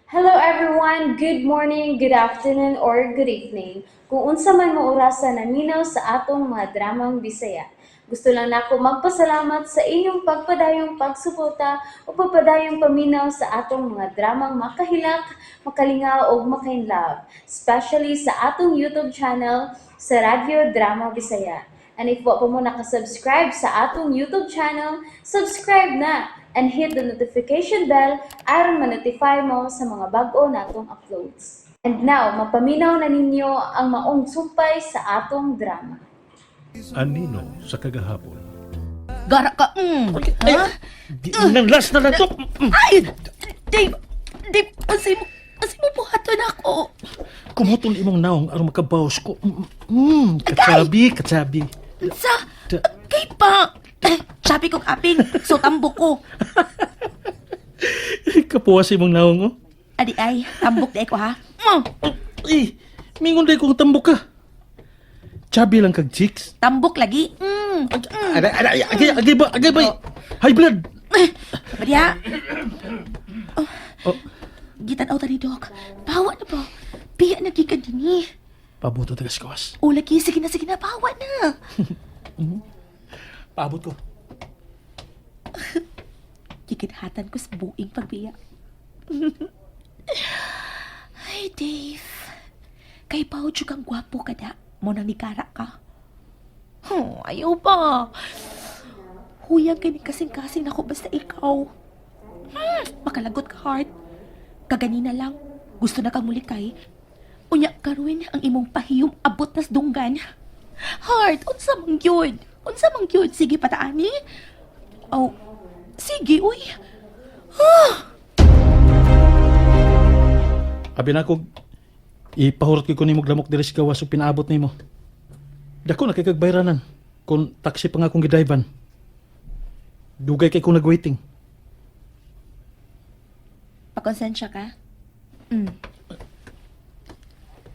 Hello everyone, good morning, good afternoon, or good evening. Kung unsa man mo orasan naminaw sa atong mga dramang Bisaya. Gusto lang nako magpasalamat sa inyong pagpadayong pagsuporta o pagpadayong paminaw sa atong mga dramang makahilak, makalingaw o makainlove, especially sa atong YouTube channel sa Radyo Drama Bisaya. And if wa pa mo nakasubscribe sa atong YouTube channel, subscribe na and hit the notification bell aron ma-notify mo sa mga bag-o natong uploads. And now, mapaminaw na ninyo ang maong sumpay sa atong drama. Anino sa kagahapon. Gara ka, ha? Di nang last na lang to. Ay! Dave! Dave, kasi mo buhaton ako. Kumutol imong naong aron makabawas ko. Katsabi. Sa, kay pa. Sabi kong aping, so tambok ko. Kapuwas imong naong oh. Adi ay, tambok di ko ha. Mingon day kong tambok ka. Chabi lang kag chicks. Tambok lagi. Agay ba? High blood. Badiya. Oh, Gitanaw tani, Dok. Bawa na po. Biya na gigad din eh. pabuto tagas kawas. O lagi, sige na, bawa na. Paabot ko. Gigidhatan ko sa buing pagbiya. Ay, Dave. Kay Pao kang gwapo ka da. Mo nang nikara ka. Ayaw pa. Huyang kini kasing-kasing ako basta ikaw. Makalagot ka, heart. Kaganina lang. Gusto na kang mulikay. Unya karuin ang imong pahiyom abot nas dunggan. Heart, unsa mang gyud? Sige pataani. Oh, sige, uy. Abi na ko, ipahurot ko nimo lamok diri sa gawas o pinaabot nimo. Dako na kay kag bayranan. Kung taxi pa nga akong gidriban. Dugay kay kong nag-waiting. Pakonsensya ka?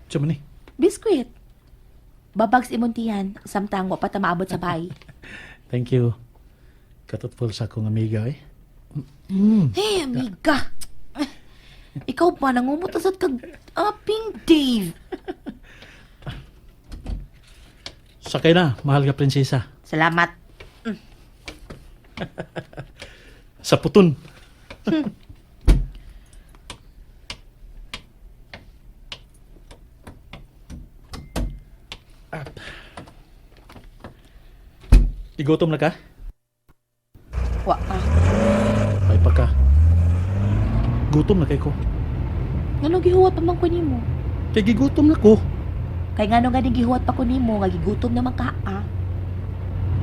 Diyan man eh. Biskwit. Babags imuntihan, samtang wa pa ta maabot sa bahay. Thank you. Katutful sa akong amiga eh. Hey, amiga. Ikaw pa nangumutasat kag aping Dave. Sakay na, mahal ka prinsesa. Salamat. Sa puton. Igutom na ka? Wa ka. Ay pa ka. Gutom na kay ko. Ngano gihuwat pa man ko nimo? Kay gigutom na ko. Kay ngano nga din gihuwat pa ko nimo, nga gigutom naman ka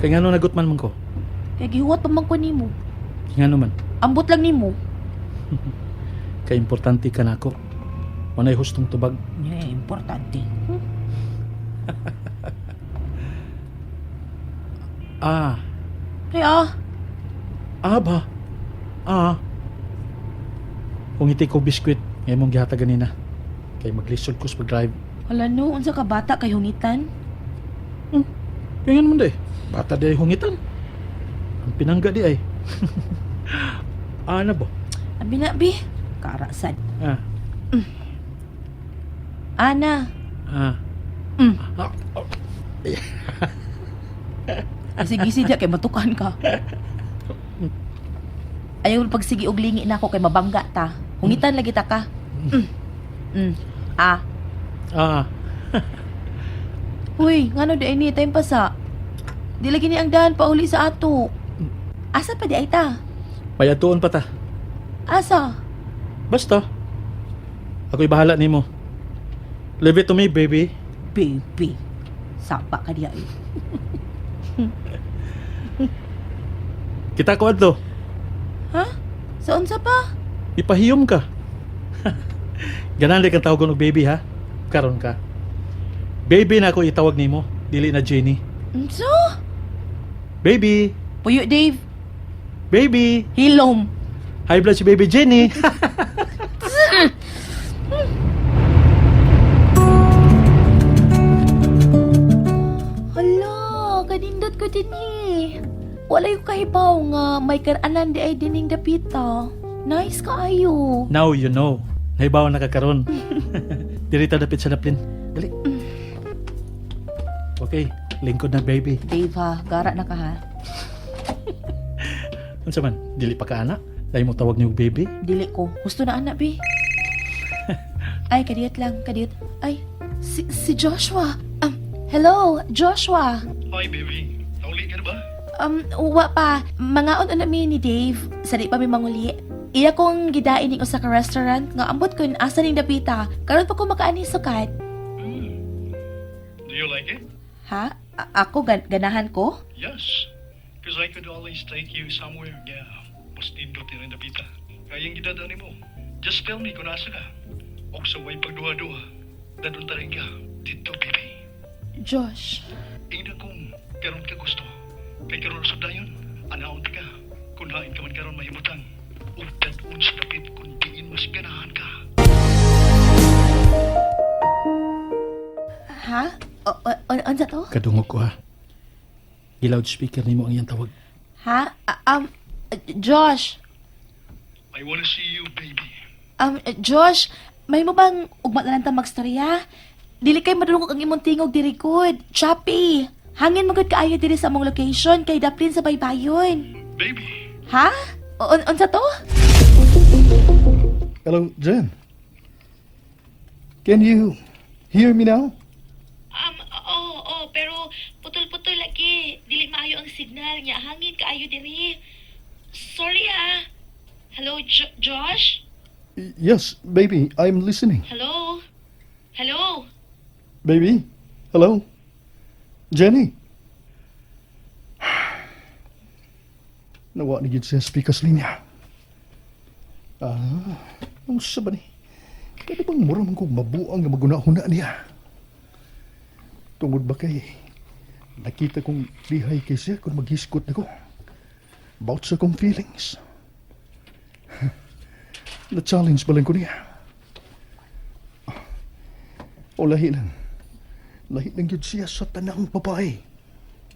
Kay ngano nagutman man ko. Kay gihuwat pa man ko nimo. Kay ngano man. Ambot lang nimo. Kay importante ka na ako. Manay hustong tubag. Importante. Kay Ba? Kung iti ko biskwit, ngayon mong gihata ganina. Kay maglisod ko sa pag-drive. Hala no, unsa ka bata kay hungitan? Kaya nga naman day. Bata day hungitan. Ang pinangga di ay. Ana ba? Abi na, bi. Karasan. Ah. Ana. Ah. Sige kay matukan ka. Ayaw pagsigi og lingi na ako kay mabangga ta. Hungitan lagi ta ka. Uy, ngano di ini time pa sa? Di lagi ni ang daan pa uli sa ato. Asa pa di ay ta? Payatuon pa ta. Asa? Basta. Ako'y bahala nimo. Leave it to me, baby. Baby. Sapa ka di ay. Kita ko adto. Ha? Saan sa pa? Ipahiyom ka. Ganan kang tawag og baby ha. Karon ka. Baby na ako itawag nimo, dili na Jenny. So? Baby. Puyo Dave. Baby. Hilom. High blood si baby Jenny. Hala, kanindot ko din Walay ko kahibaw nga may karanan di ay dining dapita. Nice kaayo. Now you know. Naibaw na kakaroon. Dirita dapit sa daplin. Dali. Okay, lingkod na baby. Dave ha, gara na ka ha. Ano man, dili pa ka anak? Dahil mo tawag niyo baby? Dili ko. Gusto na anak, be. Ay, kadiyot lang, kadiyot. Ay, si Joshua. Hello, Joshua. Hi, baby. Nauli ka na ba? Uwa pa. Mangaon na namin ni Dave. Sari pa may manguli. Iya kong gidain ning usa ka restaurant nga ambot kun asa ning dapita. Karon pa ko makaani sukat. Do you like it? Ha? Ako ganahan ko? Yes. Because I could always take you somewhere. Yeah. Mas nindot rin na pita. Kayang gidadaan mo. Just tell me kung nasa ka. O sa way pagduha-duha. Dadun ta rin ka. Dito, baby. Josh. Ina kung karon ka gusto. Kay karon sa dayon. Anaon ka. Kung hain ka man karon mahimutang. O dadun sa dapit kung diin mas ganahan ka. Ha? Ano to? Kadungog ko ha. I-loudspeaker ni mo ang iyang tawag. Ha? Josh. I wanna see you, baby. Josh, may mo bang ugma na lang ta magstorya? Dili kay madulong ang imong tingog diri good. Choppy. Hangin magud kaayo diri sa among location kay daplin sa baybayon. Baby. Ha? Unsa to? Hello, Jen. Can you hear me now? Oo, pero putol-putol lagi. Dili maayo ang signal niya. Hangin kaayo diri. Sorry Hello, Josh? Yes, baby, I'm listening. Hello? Hello? Baby? Hello? Jenny? Nawa na gid sa speakers linya. Ang sa ba ni? Kaya bang mura man kong mabuang nga maguna-huna niya? Tungod ba kay nakita kong lihay kay siya kung maghiskot na ko. About sa kong feelings. Na-challenge ba lang ko niya? O lahi lang. Lahi lang yun siya sa tanang babae.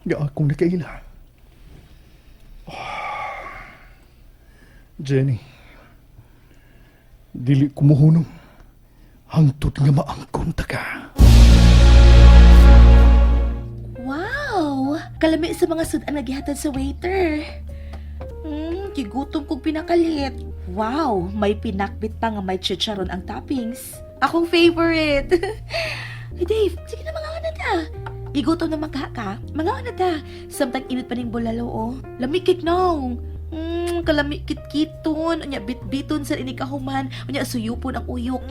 Nga akong nakaila. Jenny. Dili kumuhunong. Hangtod nga maangkon ta ka. Wow! Kalami sa mga sudan nagihatag sa waiter. Kigutom kong pinakalit. Wow! May pinakbit pa nga may chicharon ang toppings. Akong favorite. Hey Dave, sige na mga na ta. Igutom na ka. Mga na ta. Samtang init pa ning bulalo oh. Lamikik no. Kalami kit-kiton. Unya bit-biton sa inikahuman. Unya suyupon ang uyok.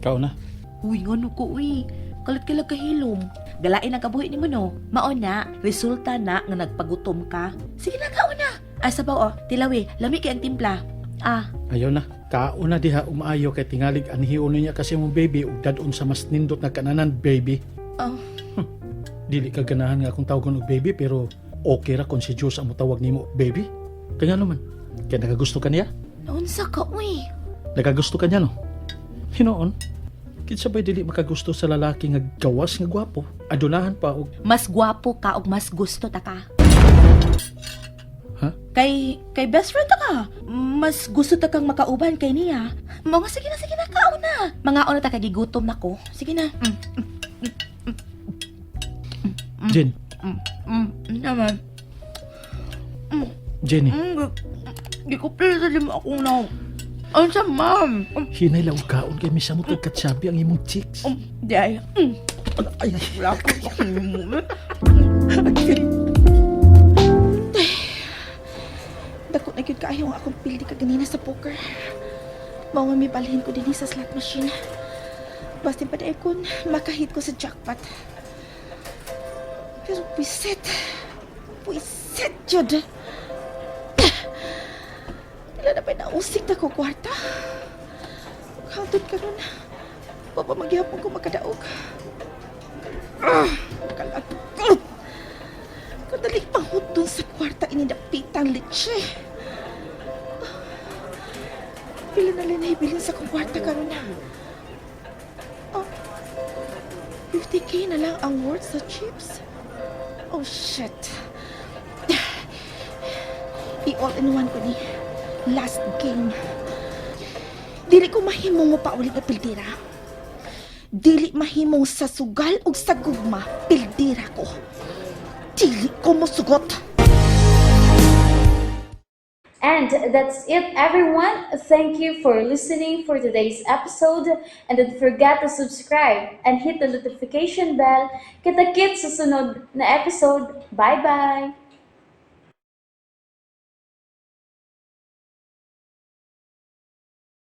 Ikaw na. Uy, ngano ko, uy. Kalat kahilom. Galain ang kabuhi ni mo, no? Mao na, resulta na nga nagpagutom ka. Sige na, kao na. Ay, sabaw, tilawi, lami kay ang timpla. Ayaw na. Kauna diha umaayo kay tingalig anhiuno niya kasi mong baby ug dadon sa mas nindot na kananan baby. Dili ka ganahan nga akong tawagon og baby pero okay ra kung si Diyos ang mutawag nimo baby. Kaya naman. Kaya nagagusto ka niya? Naunsa ka, uy. Nagagusto ka niya no? Hinoon. Kinsa ba'y dili makagusto sa lalaki nga gawas nga gwapo? Adunahan pa og Mas gwapo ka o mas gusto ta ka. Ha? Kay best friend ta ka. Mas gusto ta kang makauban kay niya. Mga sige na, kao na. Mga ona ta kagigutom na ko. Sige na. Jen. Naman. Jenny. Di ko pala mo ako na. Ano sa ma'am? Hinay lang og kaon kay misa mo kay katsabi ang imong chicks. Di ay. Ay, Wala ko. Dako na gyud kaayo ang akong pildi ka ganina sa poker. Mao nga mibalhin ko dinhi sa slot machine. Basta pa day kun makahit ko sa jackpot. Pero Puiset jud. Wala na pa nausik na ko kwarta. Hantod ka nun. Papa magyapon ko makadaog. Kalagot. Kadali pahod dun sa kwarta inidapitang litse. Pila na lang naibilin sa kong kwarta karon na. 50k na lang ang worth sa chips. Oh shit. I-all-in-one ko ni. Last game. Dili ko mahimong mo paulit na pildira. Dili mahimong sa sugal o sa gugma, pildira ko. Dili ko mo sugot. And that's it, everyone. Thank you for listening for today's episode. And don't forget to subscribe and hit the notification bell. Kita-kits sa sunod na episode. Bye-bye!